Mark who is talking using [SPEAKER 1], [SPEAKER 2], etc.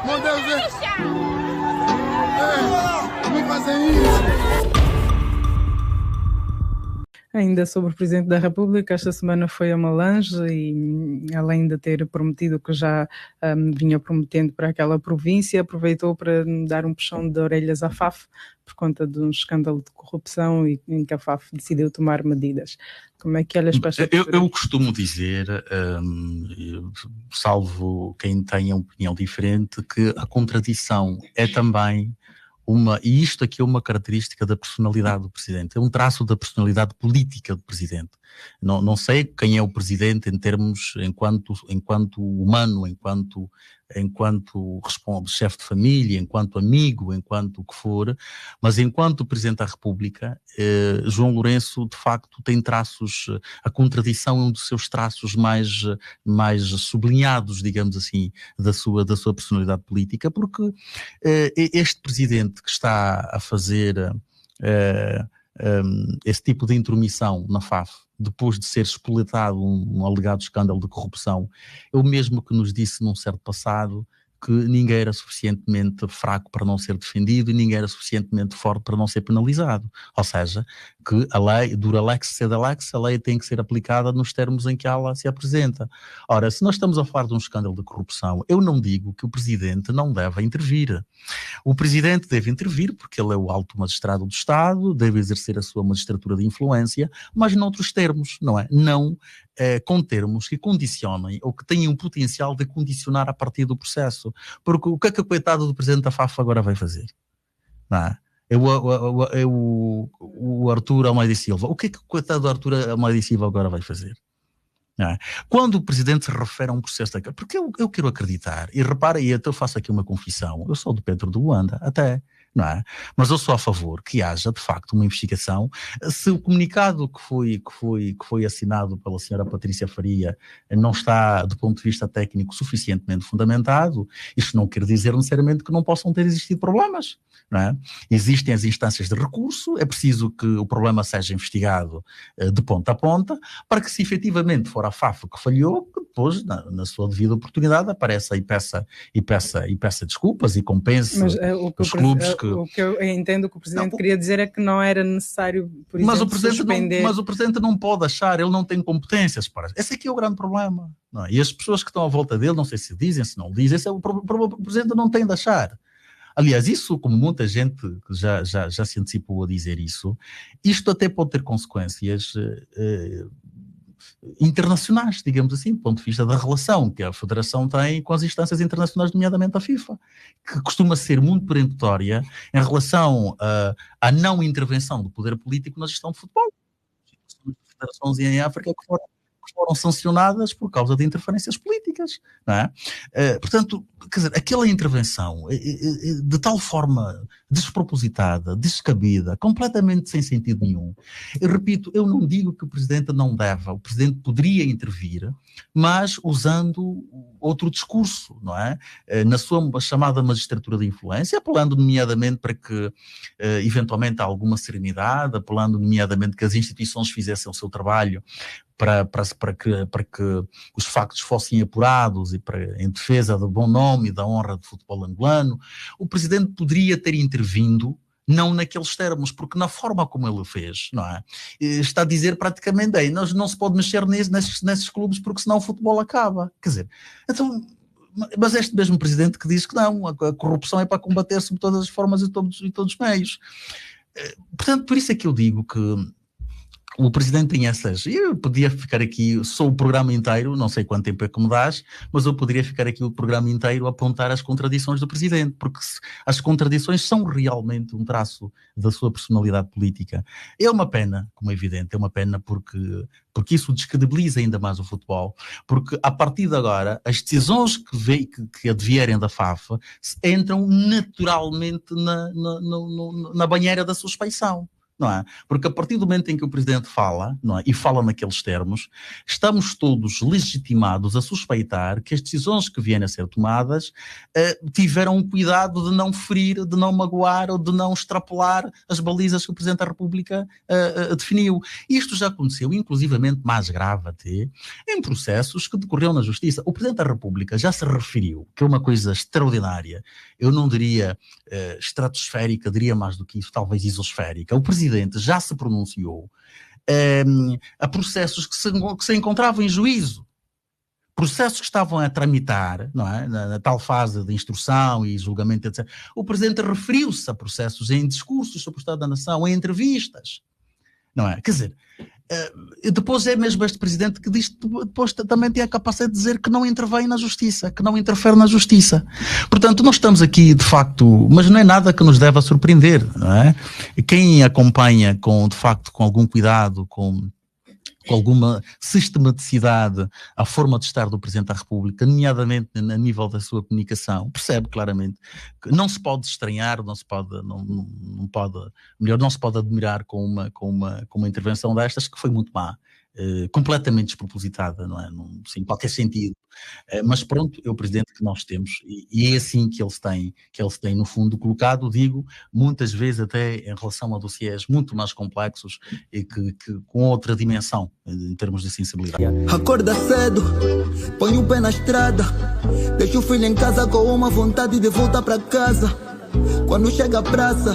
[SPEAKER 1] Meu Deus, não fazem isso.
[SPEAKER 2] Ainda sobre o Presidente da República, esta semana foi a Malange e, além de ter prometido que já vinha prometendo para aquela província, aproveitou para dar um puxão de orelhas à FAF por conta de um escândalo de corrupção e em que a FAF decidiu tomar medidas. Como é que olhas para esta postura?
[SPEAKER 3] Eu costumo dizer, salvo quem tenha opinião diferente, que a contradição é também e isto aqui é uma característica da personalidade do Presidente, é um traço da personalidade política do Presidente. Não sei quem é o Presidente em termos, enquanto humano, enquanto chefe de família, enquanto amigo, enquanto o que for, mas enquanto Presidente da República, João Lourenço de facto tem traços, a contradição é um dos seus traços mais sublinhados, digamos assim, da sua personalidade política, porque este Presidente que está a fazer esse tipo de intromissão na FAF, depois de ser espoletado um alegado escândalo de corrupção, é o mesmo que nos disse num certo passado que ninguém era suficientemente fraco para não ser defendido e ninguém era suficientemente forte para não ser penalizado. Ou seja, que a lei, dura lex sed lex, a lei tem que ser aplicada nos termos em que ela se apresenta. Ora, se nós estamos a falar de um escândalo de corrupção, eu não digo que o Presidente não deve intervir. O Presidente deve intervir porque ele é o alto magistrado do Estado, deve exercer a sua magistratura de influência, mas noutros termos, não é? Não com termos que condicionem ou que tenham o potencial de condicionar a partir do processo. Porque o que o coitado do Presidente da FAF agora vai fazer? Não é? É o Artur Almeida Silva. O que o coitado do Artur Almeida Silva agora vai fazer? Não é? Quando o Presidente se refere a um processo daquele, porque eu quero acreditar, e repara, e até eu faço aqui uma confissão, eu sou do Pedro de Luanda, até, não é? Mas eu sou a favor que haja, de facto, uma investigação. Se o comunicado que foi assinado pela senhora Patrícia Faria não está, do ponto de vista técnico, suficientemente fundamentado, isto não quer dizer necessariamente que não possam ter existido problemas, não é? Existem as instâncias de recurso, é preciso que o problema seja investigado de ponta a ponta, para que, se efetivamente for a FAF que falhou, que depois, na sua devida oportunidade, apareça e peça desculpas e compense os clubes que...
[SPEAKER 2] O que eu entendo que o Presidente queria dizer é que não era necessário, por exemplo, suspender...
[SPEAKER 3] Mas o Presidente não pode achar, ele não tem competências para... Esse aqui é o grande problema. Não é? E as pessoas que estão à volta dele, não sei se dizem, se não dizem, esse é o Presidente não tem de achar. Aliás, isso, como muita gente já se antecipou a dizer isso, isto até pode ter consequências internacionais, digamos assim, do ponto de vista da relação que a Federação tem com as instâncias internacionais, nomeadamente a FIFA, que costuma ser muito perentória em relação à não intervenção do poder político na gestão de futebol. Federações em África que foram sancionadas por causa de interferências políticas, não é? Portanto, quer dizer, aquela intervenção de tal forma despropositada, descabida, completamente sem sentido nenhum. Eu repito, eu não digo que o Presidente não deva, o Presidente poderia intervir, mas usando outro discurso, não é? Na sua chamada magistratura de influência, apelando nomeadamente para que, eventualmente, há alguma serenidade, apelando nomeadamente que as instituições fizessem o seu trabalho para que os factos fossem apurados e em defesa do bom nome e da honra do futebol angolano. O Presidente poderia ter intervindo, não naqueles termos, porque na forma como ele fez, não é? Está a dizer praticamente, não se pode mexer nesses clubes porque senão o futebol acaba. Quer dizer, então... Mas este mesmo Presidente que diz que não, a corrupção é para combater-se de todas as formas e todos os meios. Portanto, por isso é que eu digo que o Presidente tem essas... Eu podia ficar aqui, sou o programa inteiro, não sei quanto tempo é que me dás, mas eu poderia ficar aqui o programa inteiro a apontar as contradições do Presidente, porque as contradições são realmente um traço da sua personalidade política. É uma pena, como é evidente, é uma pena porque isso descredibiliza ainda mais o futebol, porque a partir de agora, as decisões que advierem da FAF entram naturalmente na banheira da suspeição. não é? Porque a partir do momento em que o Presidente fala, não é? E fala naqueles termos, estamos todos legitimados a suspeitar que as decisões que vierem a ser tomadas tiveram um cuidado de não ferir, de não magoar ou de não extrapolar as balizas que o Presidente da República definiu. Isto já aconteceu, inclusivamente mais grave até, em processos que decorreram na Justiça. O Presidente da República já se referiu, que é uma coisa extraordinária, eu não diria estratosférica, diria mais do que isso, talvez isosférica. O Presidente já se pronunciou a processos que se encontravam em juízo, processos que estavam a tramitar, não é? Na tal fase de instrução e julgamento, etc. O Presidente referiu-se a processos em discursos sobre o Estado da Nação, em entrevistas, não é? Quer dizer, depois é mesmo este Presidente que diz, depois também tem a capacidade de dizer que não intervém na Justiça, que não interfere na Justiça. Portanto, nós estamos aqui, de facto, mas não é nada que nos deva surpreender, não é? Quem acompanha de facto, com algum cuidado, com alguma sistematicidade a forma de estar do Presidente da República, nomeadamente a nível da sua comunicação, percebe claramente que não se pode estranhar, não se pode admirar com uma intervenção destas, que foi muito má, completamente despropositada, não é? Sem qualquer sentido. Mas pronto, é o Presidente que nós temos e é assim que eles têm no fundo colocado, digo, muitas vezes até em relação a dossiês muito mais complexos e que com outra dimensão em termos de sensibilidade.
[SPEAKER 4] Acorda cedo, põe o pé na estrada, deixa o filho em casa com uma vontade de voltar para casa. Quando chega a praça,